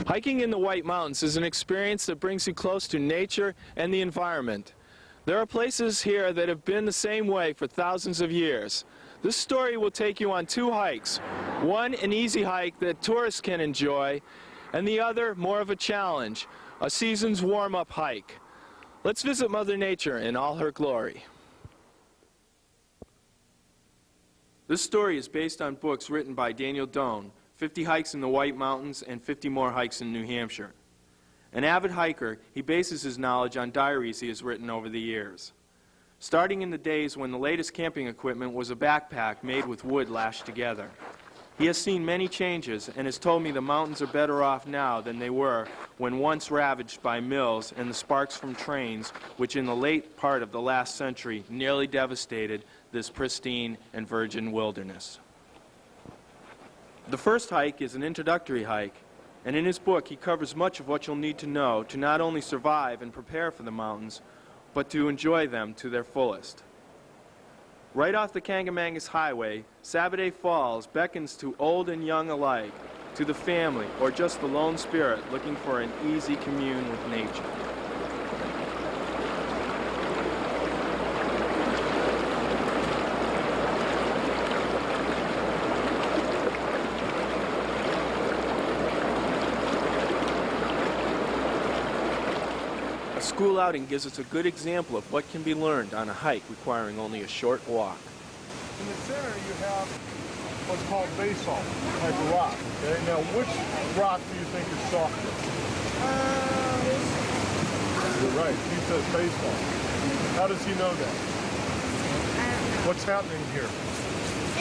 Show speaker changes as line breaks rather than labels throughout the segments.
Hiking in the White Mountains is an experience that brings you close to nature and the environment. There are places here that have been the same way for thousands of years. This story will take you on two hikes. One, an easy hike that tourists can enjoy, and the other, more of a challenge, a season's warm-up hike. Let's visit Mother Nature in all her glory. This story is based on books written by Daniel Doan, 50 Hikes in the White Mountains and 50 More Hikes in New Hampshire. An avid hiker, he bases his knowledge on diaries he has written over the years. Starting in the days when the latest camping equipment was a backpack made with wood lashed together. He has seen many changes and has told me the mountains are better off now than they were when once ravaged by mills and the sparks from trains, which in the late part of the last century nearly devastated this pristine and virgin wilderness. The first hike is an introductory hike, and in his book he covers much of what you'll need to know to not only survive and prepare for the mountains, but to enjoy them to their fullest. Right off the Kangamangas Highway, Sabaday Falls beckons to old and young alike, to the family or just the lone spirit looking for an easy commune with nature. A school outing gives us a good example of what can be learned on a hike requiring only a short walk.
In the center you have what's called basalt type of rock. Okay? Now which rock do you think is softer? You're right, he says basalt. How does he know that? What's happening here?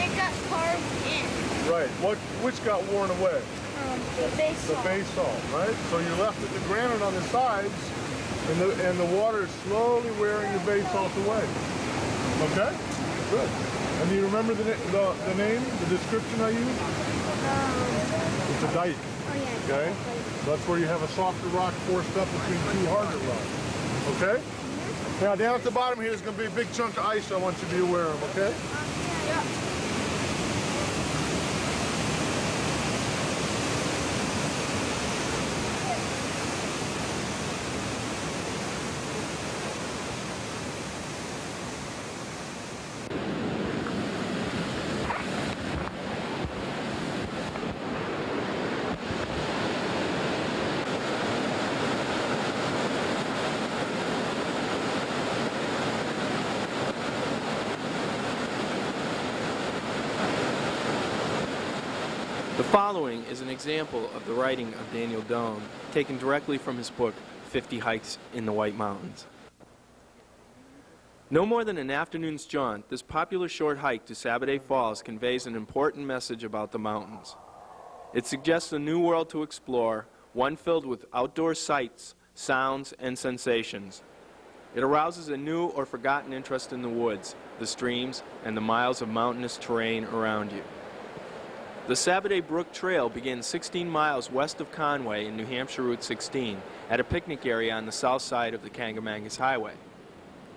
It got carved in.
Right, which got worn away?
The basalt.
The basalt, right? So you're left with the granite on the sides, and the water is slowly wearing the basalt away. Okay? Good. And do you remember the name, the description I used? It's a dike.
Oh, yeah.
Okay? That's where you have a softer rock forced up between two harder rocks. Okay? Now down at the bottom here is going to be a big chunk of ice I want you to be aware of, okay?
Yeah.
The following is an example of the writing of Daniel Doan, taken directly from his book, 50 Hikes in the White Mountains. No more than an afternoon's jaunt, this popular short hike to Sabaday Falls conveys an important message about the mountains. It suggests a new world to explore, one filled with outdoor sights, sounds, and sensations. It arouses a new or forgotten interest in the woods, the streams, and the miles of mountainous terrain around you. The Sabaday Brook Trail begins 16 miles west of Conway in New Hampshire Route 16 at a picnic area on the south side of the Kangamangas Highway.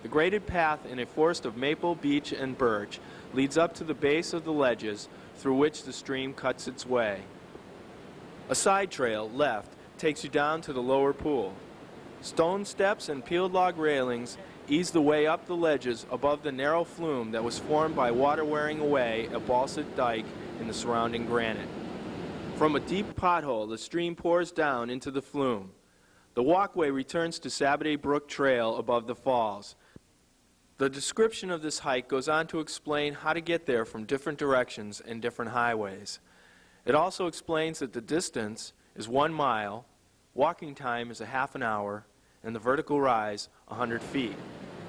The graded path in a forest of maple, beech, and birch leads up to the base of the ledges through which the stream cuts its way. A side trail, left, takes you down to the lower pool. Stone steps and peeled log railings ease the way up the ledges above the narrow flume that was formed by water wearing away a balsate dike in the surrounding granite. From a deep pothole, the stream pours down into the flume. The walkway returns to Sabaday Brook Trail above the falls. The description of this hike goes on to explain how to get there from different directions and different highways. It also explains that the distance is 1 mile, walking time is a half an hour, and the vertical rise 100 feet.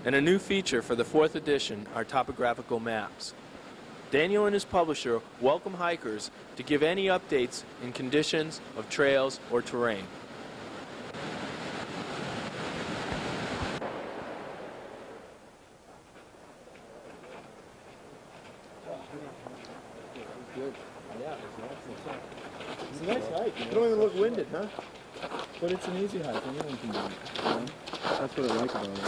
And a new feature for the 4th edition are topographical maps. Daniel and his publisher welcome hikers to give any updates in conditions of trails or terrain.
Good. Yeah, it's a nice hike. You don't even look winded, huh? But it's an easy hike. Anyone can do it. You know? That's what I like about it.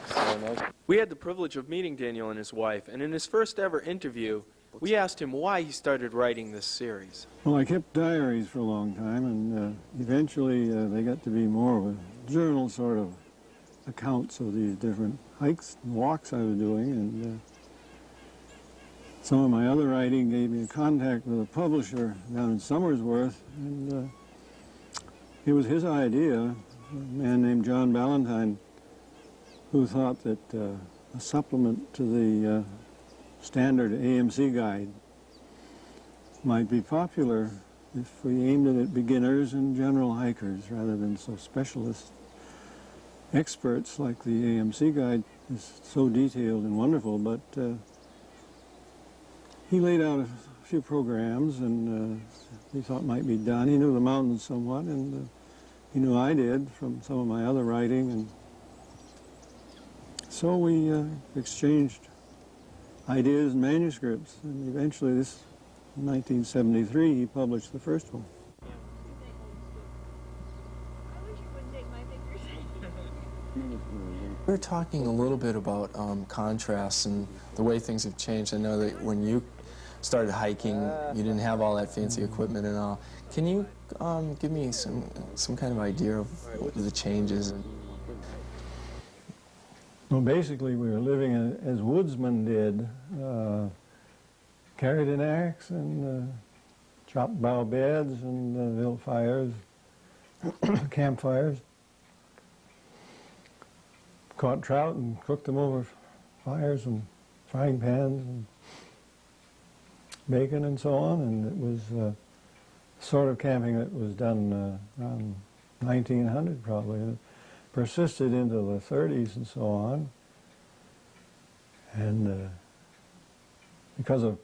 So nice.
We had the privilege of meeting Daniel and his wife, and in his first ever interview, We asked him why he started writing this series.
Well, I kept diaries for a long time, and eventually they got to be more of a journal sort of accounts of these different hikes and walks I was doing, and some of my other writing gave me a contact with a publisher down in Somersworth, and it was his idea, a man named John Ballantyne, who thought that a supplement to the standard AMC guide might be popular if we aimed it at beginners and general hikers rather than so specialist experts like the AMC guide is so detailed and wonderful, but he laid out a few programs and he thought might be done. He knew the mountains somewhat, and he knew I did from some of my other writing, and so we exchanged ideas and manuscripts, and eventually in 1973 he published the first one.
We were talking a little bit about contrasts and the way things have changed. I know that when you started hiking, you didn't have all that fancy equipment and all. Can you give me some kind of idea of what the changes?
Well, basically we were living as woodsmen did, carried an axe and chopped bough beds and built fires, campfires, caught trout and cooked them over fires and frying pans and bacon and so on, and it was sort of camping that was done around 1900 probably. And it persisted into the 30s and so on, and because of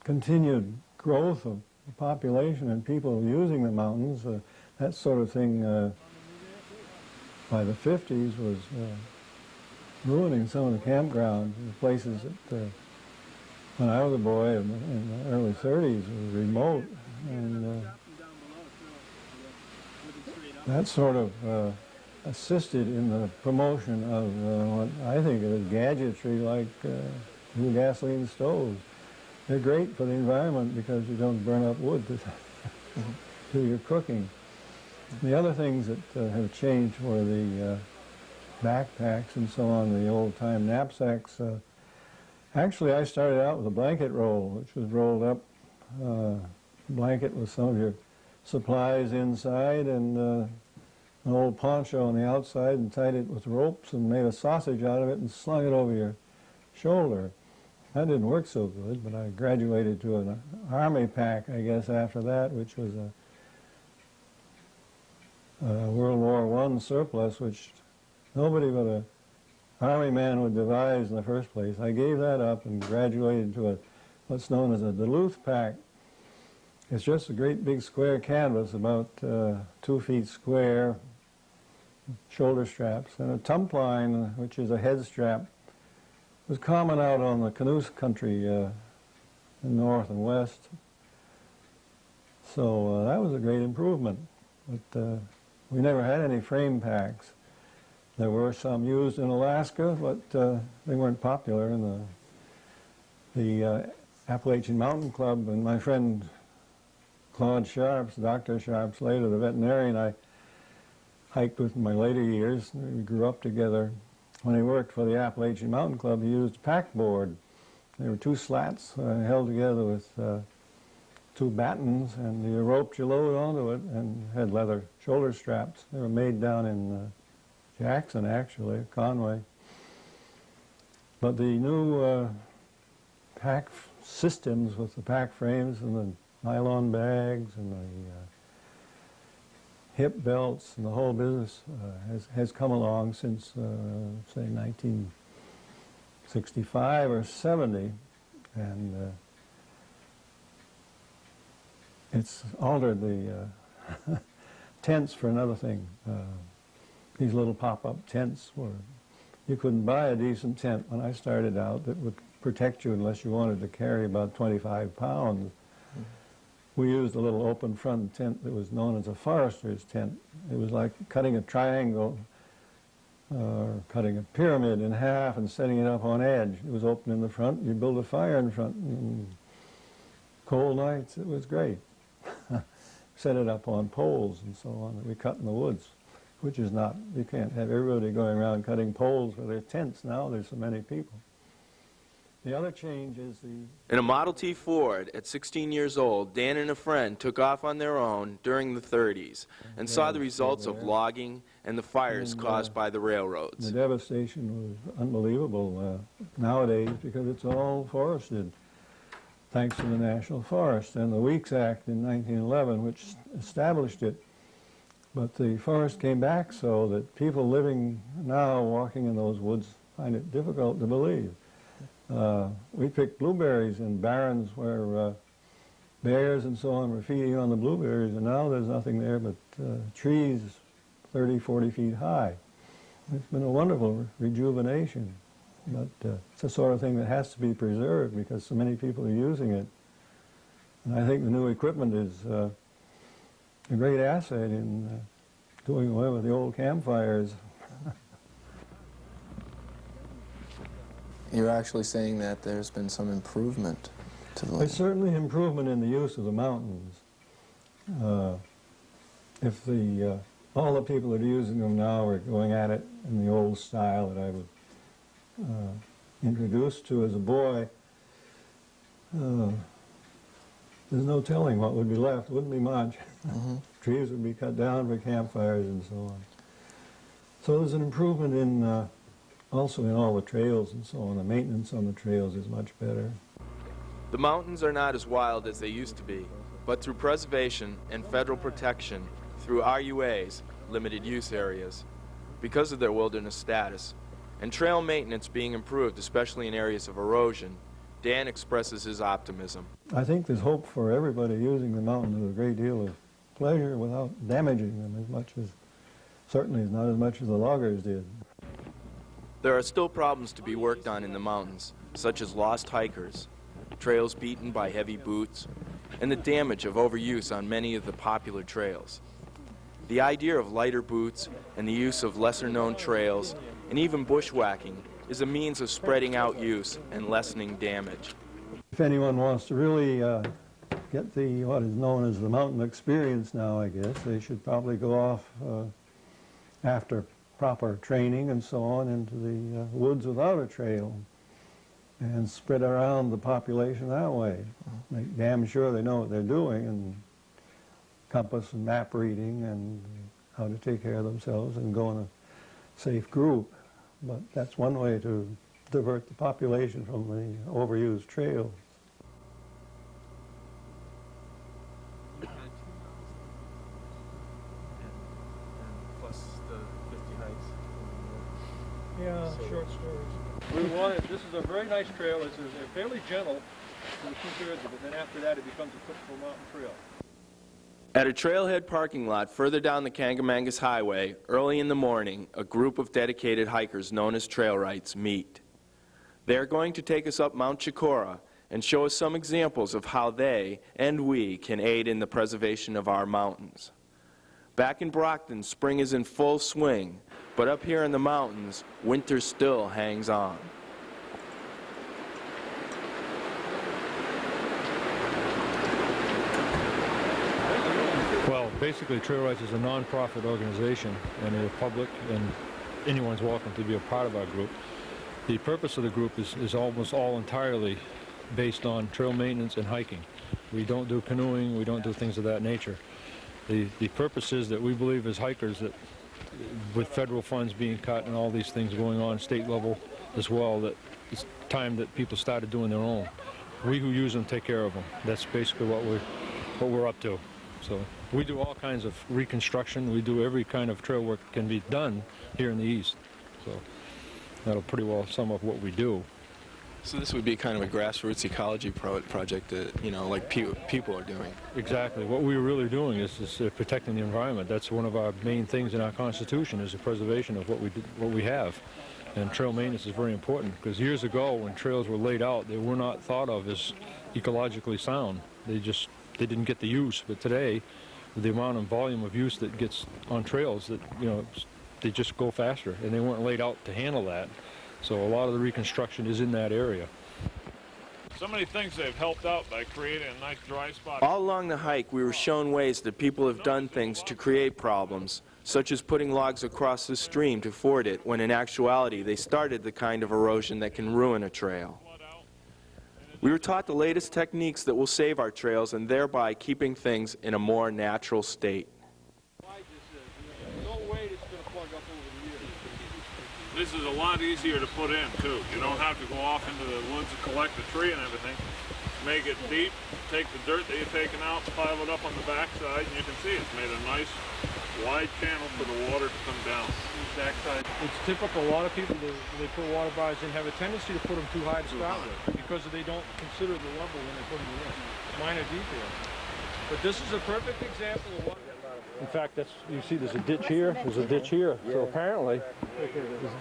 continued growth of the population and people using the mountains, that sort of thing by the 50s was ruining some of the campgrounds, the places that when I was a boy in the early 30s were remote, and that sort of assisted in the promotion of what I think is gadgetry like new gasoline stoves. They're great for the environment because you don't burn up wood to do your cooking. The other things that have changed were the backpacks and so on, the old-time knapsacks. Actually, I started out with a blanket roll, which was rolled up, blanket with some of your supplies inside, and an old poncho on the outside, and tied it with ropes and made a sausage out of it and slung it over your shoulder. That didn't work so good, but I graduated to an army pack, I guess, after that, which was a World War I surplus, which nobody but an army man would devise in the first place. I gave that up and graduated to what's known as a Duluth pack. It's just a great big square canvas, about 2 feet square, shoulder straps, and a tumpline, which is a head strap. It was common out on the canoe country in north and west. So that was a great improvement. But we never had any frame packs. There were some used in Alaska, but they weren't popular. And the Appalachian Mountain Club and my friend Claude Sharps, Dr. Sharps, later the veterinarian, I hiked with in my later years. We grew up together. When he worked for the Appalachian Mountain Club, he used pack board. There were 2 slats held together with 2 battens, and you roped your load onto it and had leather shoulder straps. They were made down in Jackson, actually, Conway. But the new pack systems with the pack frames and the nylon bags and the hip belts and the whole business has come along since, say, 1965 or 70, and it's altered the tents for another thing. These little pop-up tents were, you couldn't buy a decent tent when I started out that would protect you unless you wanted to carry about 25 pounds. We used a little open front tent that was known as a forester's tent. It was like cutting a triangle cutting a pyramid in half and setting it up on edge. It was open in the front. You build a fire in front. And cold nights, it was great. Set it up on poles and so on that we cut in the woods, which is not, you can't have everybody going around cutting poles for their tents now. There's so many people. The other change is
In a Model T Ford, at 16 years old, Dan and a friend took off on their own during the 30s and saw the results of logging and the fires caused by the railroads.
the devastation was unbelievable nowadays because it's all forested, thanks to the National Forest and the Weeks Act in 1911, which established it. But the forest came back so that people living now walking in those woods find it difficult to believe. We picked blueberries in barrens where bears and so on were feeding on the blueberries, and now there's nothing there but trees 30, 40 feet high. It's been a wonderful rejuvenation, but it's the sort of thing that has to be preserved because so many people are using it. And I think the new equipment is a great asset in doing away with the old campfires.
You're actually saying that there's been some improvement to the
There's certainly improvement in the use of the mountains. If all the people that are using them now are going at it in the old style that I was introduced to as a boy, there's no telling what would be left. Wouldn't be much. Trees would be cut down for campfires and so on. So there's an improvement in also in all the trails and so on. The maintenance on the trails is much better.
The mountains are not as wild as they used to be, but through preservation and federal protection, through RUAs, limited use areas, because of their wilderness status, and trail maintenance being improved, especially in areas of erosion, Dan expresses his optimism.
I think there's hope for everybody using the mountains with a great deal of pleasure without damaging them as much as, certainly not as much as the loggers did.
There are still problems to be worked on in the mountains, such as lost hikers, trails beaten by heavy boots, and the damage of overuse on many of the popular trails. The idea of lighter boots and the use of lesser-known trails, and even bushwhacking, is a means of spreading out use and lessening damage.
If anyone wants to really get what is known as the mountain experience now, I guess, they should probably go off after proper training and so on into the woods without a trail and spread around the population that way. Make damn sure they know what they're doing and compass and map reading and how to take care of themselves and go in a safe group. But that's one way to divert the population from the overused trails.
Yeah, short stories. We wanted, this is a very nice trail. It's fairly gentle in the two-thirds of it, then after that it becomes a typical mountain trail.
At a trailhead parking lot further down the Kangamangas Highway, early in the morning, a group of dedicated hikers known as Trailrights meet. They're going to take us up Mount Chicora and show us some examples of how they and we can aid in the preservation of our mountains. Back in Brockton, spring is in full swing, but up here in the mountains, winter still hangs on.
Well, basically Trailrights is a non-profit organization, and we're public, and anyone's welcome to be a part of our group. The purpose of the group is almost all entirely based on trail maintenance and hiking. We don't do canoeing, we don't do things of that nature. The purpose is that we believe as hikers that with federal funds being cut and all these things going on state level as well, that it's time that people started doing their own. We who use them take care of them. That's basically what we're up to. So we do all kinds of reconstruction. We do every kind of trail work that can be done here in the East. So that'll pretty well sum up what we do.
So this would be kind of a grassroots ecology project that, you know, like people are doing.
Exactly. What we're really doing is protecting the environment. That's one of our main things in our Constitution, is the preservation of what we have. And trail maintenance is very important, because years ago when trails were laid out, they were not thought of as ecologically sound. They didn't get the use. But today, with the amount and volume of use that gets on trails, that, you know, they just go faster, and they weren't laid out to handle that. So a lot of the reconstruction is in that area.
So many things they've helped out by creating a nice dry spot.
All along the hike, we were shown ways that people have done things to create problems, such as putting logs across the stream to ford it, when in actuality they started the kind of erosion that can ruin a trail. We were taught the latest techniques that will save our trails and thereby keeping things in a more natural state.
This is a lot easier to put in, too. You don't have to go off into the woods and collect the tree and everything. Make it deep, take the dirt that you've taken out, pile it up on the backside, and you can see it's made a nice, wide channel for the water to come down.
Backside. It's typical. A lot of people, they put water bars in, have a tendency to put them too high to start with because they don't consider the level when they put them in. Minor details. But this is a perfect example of what... In fact, you see there's a ditch here, there's a ditch here. So apparently,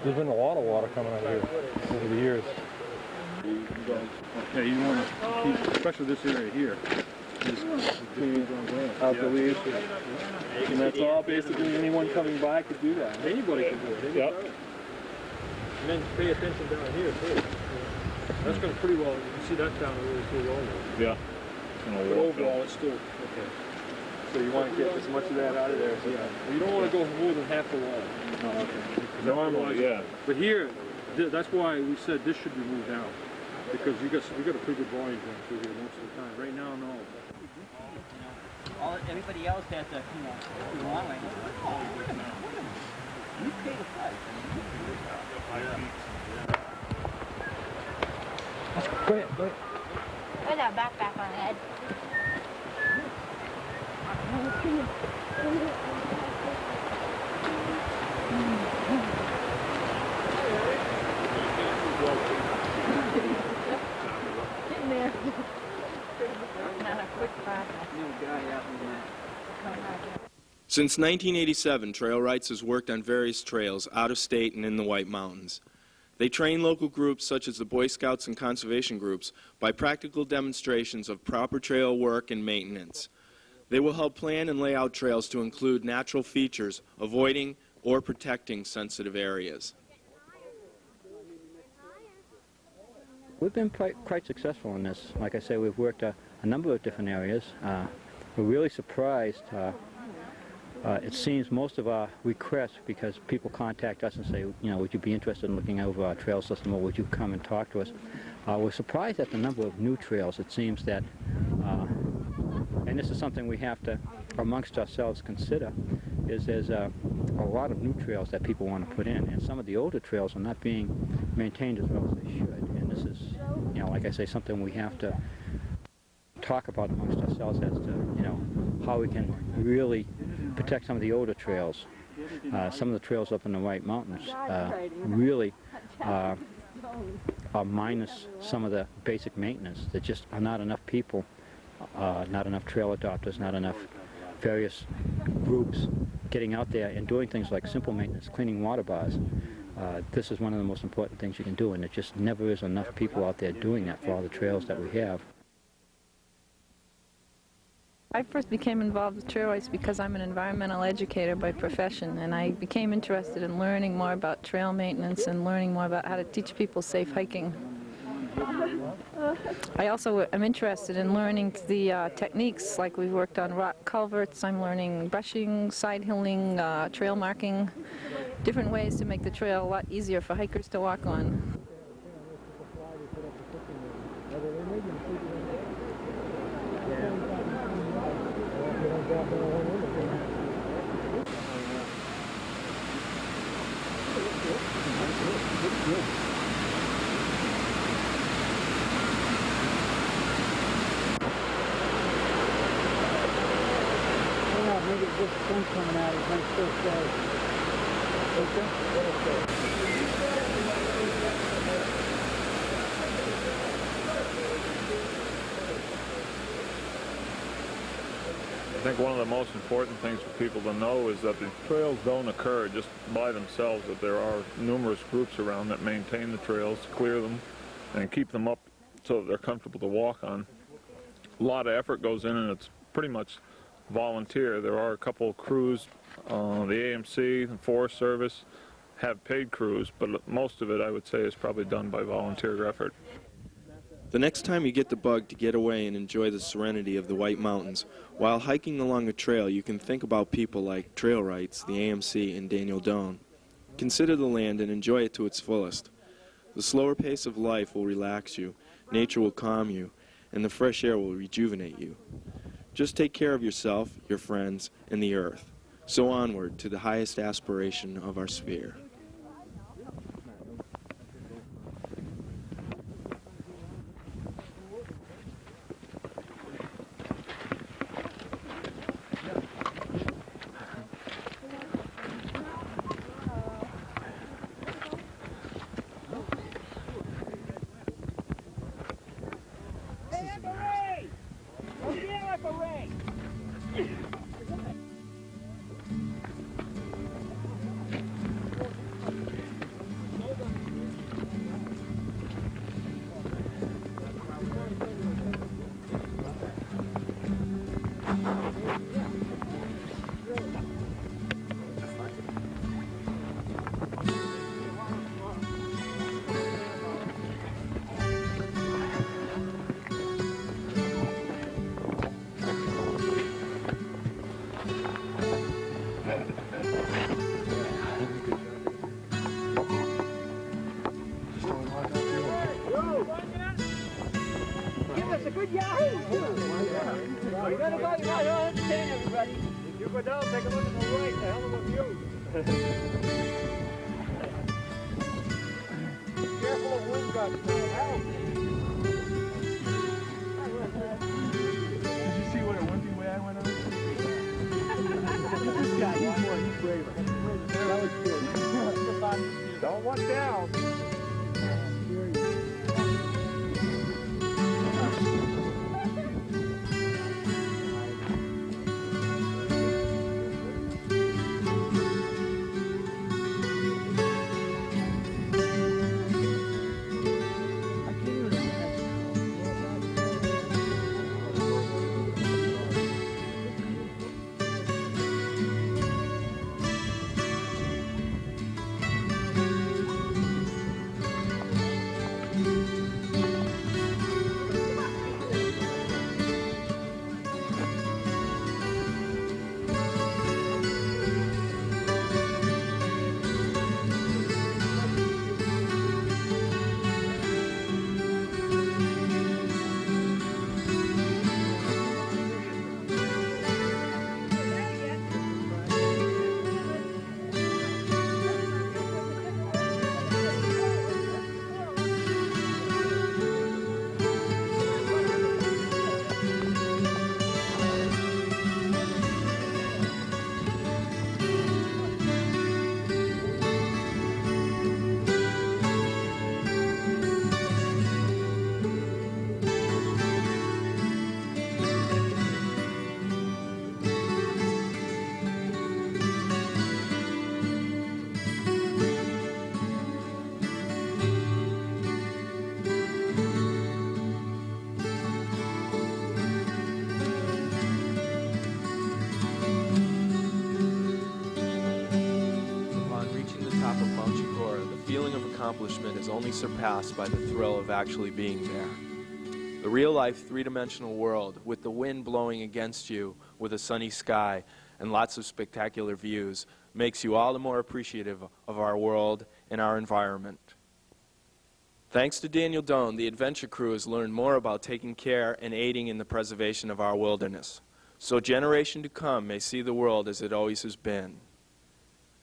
there's been a lot of water coming out here over the years.
Yeah, you want to keep, especially this area here. Out the leaves. And that's all basically anyone coming by could do that.
Anybody can do it. Yep. And then pay attention down here too. That's going to pretty well, you can see that down really through over.
Yeah.
But overall, it's still okay.
So you want to get as much of that out of there. So
You don't want to go more than half the wall.
oh, okay.
Normally, yeah.
But here, that's why we said this should be moved out. Because we got a pretty good volume going through here most of the time. Right now, no.
Everybody else has to, the long way. You pay the price.
Go ahead, go ahead.
Put that backpack on head. Not a quick process.
Since 1987, Trail Rights has worked on various trails out of state and in the White Mountains. They train local groups such as the Boy Scouts and conservation groups by practical demonstrations of proper trail work and maintenance. They will help plan and lay out trails to include natural features, avoiding or protecting sensitive areas.
We've been quite successful in this. Like I say, we've worked a number of different areas. We're really surprised. It seems most of our requests, because people contact us and say, would you be interested in looking over our trail system, or would you come and talk to us? We're surprised at the number of new trails. It seems that, and this is something we have to, amongst ourselves, consider, is there's a lot of new trails that people want to put in, and some of the older trails are not being maintained as well as they should. And this is, like I say, something we have to talk about amongst ourselves as to, how we can really protect some of the older trails. Some of the trails up in the White Mountains really are minus some of the basic maintenance. There just are not enough people, not enough trail adopters, not enough various groups getting out there and doing things like simple maintenance, cleaning water bars. This is one of the most important things you can do, and there just never is enough people out there doing that for all the trails that we have.
I first became involved with trail rights because I'm an environmental educator by profession, and I became interested in learning more about trail maintenance and learning more about how to teach people safe hiking. I also am interested in learning the techniques, like we've worked on rock culverts. I'm learning brushing, side hilling, trail marking, different ways to make the trail a lot easier for hikers to walk on.
Maybe it's just the sun coming out, it might still stay.
I think one of the most important things for people to know is that the trails don't occur just by themselves, that there are numerous groups around that maintain the trails, clear them, and keep them up so that they're comfortable to walk on. A lot of effort goes in, and it's pretty much volunteer. There are a couple of crews, the AMC, the Forest Service have paid crews, but most of it, I would say, is probably done by volunteer effort.
The next time you get the bug to get away and enjoy the serenity of the White Mountains, while hiking along a trail, you can think about people like Trailwrights, the AMC, and Daniel Doan. Consider the land and enjoy it to its fullest. The slower pace of life will relax you, nature will calm you, and the fresh air will rejuvenate you. Just take care of yourself, your friends, and the earth. So onward to the highest aspiration of our sphere.
Give us a good yahoo! Everybody, right on, entertain everybody. If you go down, take a look at the right, the hell of a view. Careful of wind gusts, man.
Did you see what it went the way I went on? This guy, he's braver. That was good.
Don't look down.
Accomplishment is only surpassed by the thrill of actually being there. The real-life three-dimensional world, with the wind blowing against you, with a sunny sky, and lots of spectacular views, makes you all the more appreciative of our world and our environment. Thanks to Daniel Doan, the adventure crew has learned more about taking care and aiding in the preservation of our wilderness, so generation to come may see the world as it always has been.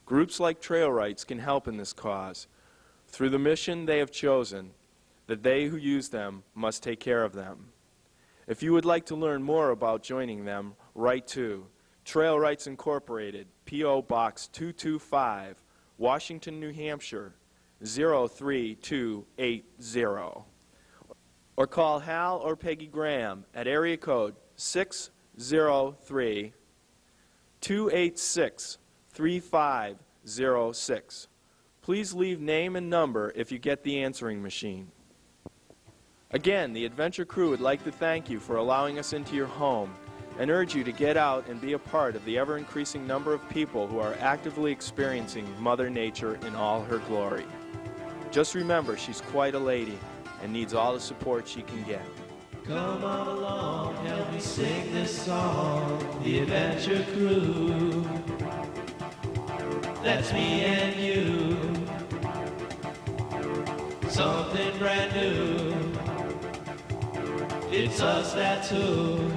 Groups like Trailwrights can help in this cause. Through the mission they have chosen, that they who use them must take care of them. If you would like to learn more about joining them, write to Trailwrights Incorporated, P.O. Box 225, Washington, New Hampshire, 03280. Or call Hal or Peggy Graham at area code 603-286-3506. Please leave name and number if you get the answering machine. Again, the adventure crew would like to thank you for allowing us into your home and urge you to get out and be a part of the ever-increasing number of people who are actively experiencing Mother Nature in all her glory. Just remember, she's quite a lady and needs all the support she can get.
Come on along, help me sing this song, the Adventure Crew. That's me and you. Something brand new. It's us, that's who.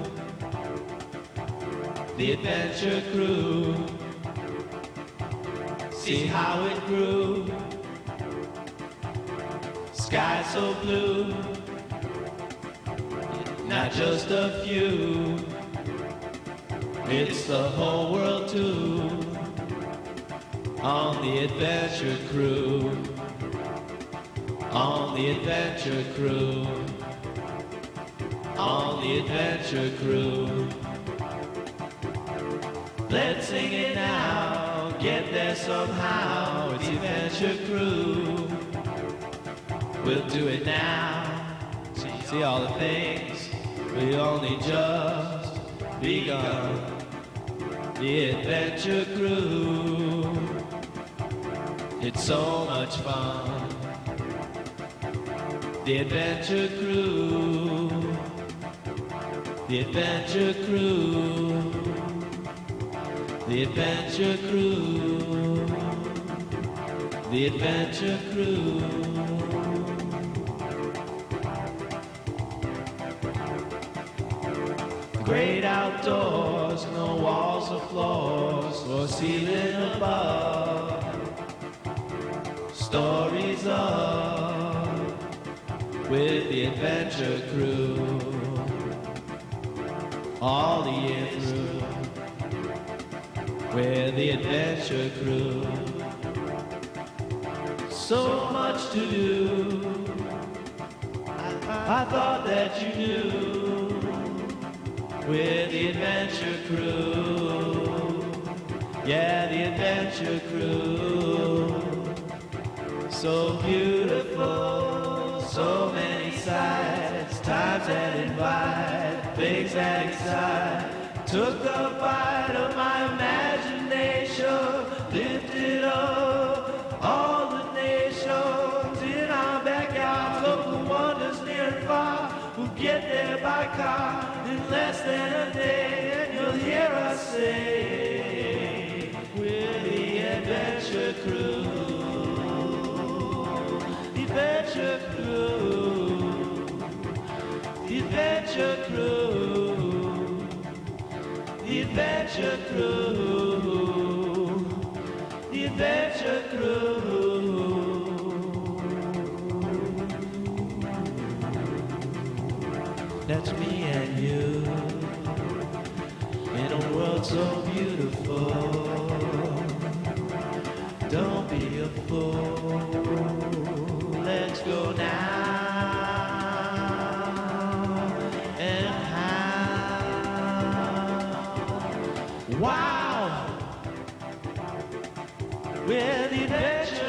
The Adventure Crew. See how it grew. Sky so blue. Not just a few. It's the whole world too. On the Adventure Crew. On the Adventure Crew. On the Adventure Crew. Let's sing it now, get there somehow. It's the Adventure Crew. We'll do it now. See all the things we only just begun. The Adventure Crew. It's so much fun. The Adventure Crew. The Adventure Crew. The Adventure Crew. The Adventure Crew. Great outdoors, no walls or floors, or ceiling above. Stories of with the Adventure Crew. All the year through, with the Adventure Crew. So much to do, I thought that you knew. With the Adventure Crew, yeah, the Adventure Crew. So beautiful, so many sights, times that invite, things that excite. Took a bite of my imagination, lifted up all the nations in our backyards, local wonders near and far. We'll get there by car in less than a day, and you'll hear us say, we're the Adventure Crew. The Adventure Crew. The Adventure Crew. The Adventure Crew. The Adventure Crew. That's me and you in a world so beautiful. Don't be a fool. Let's go now and how. Wow, we're the Adventure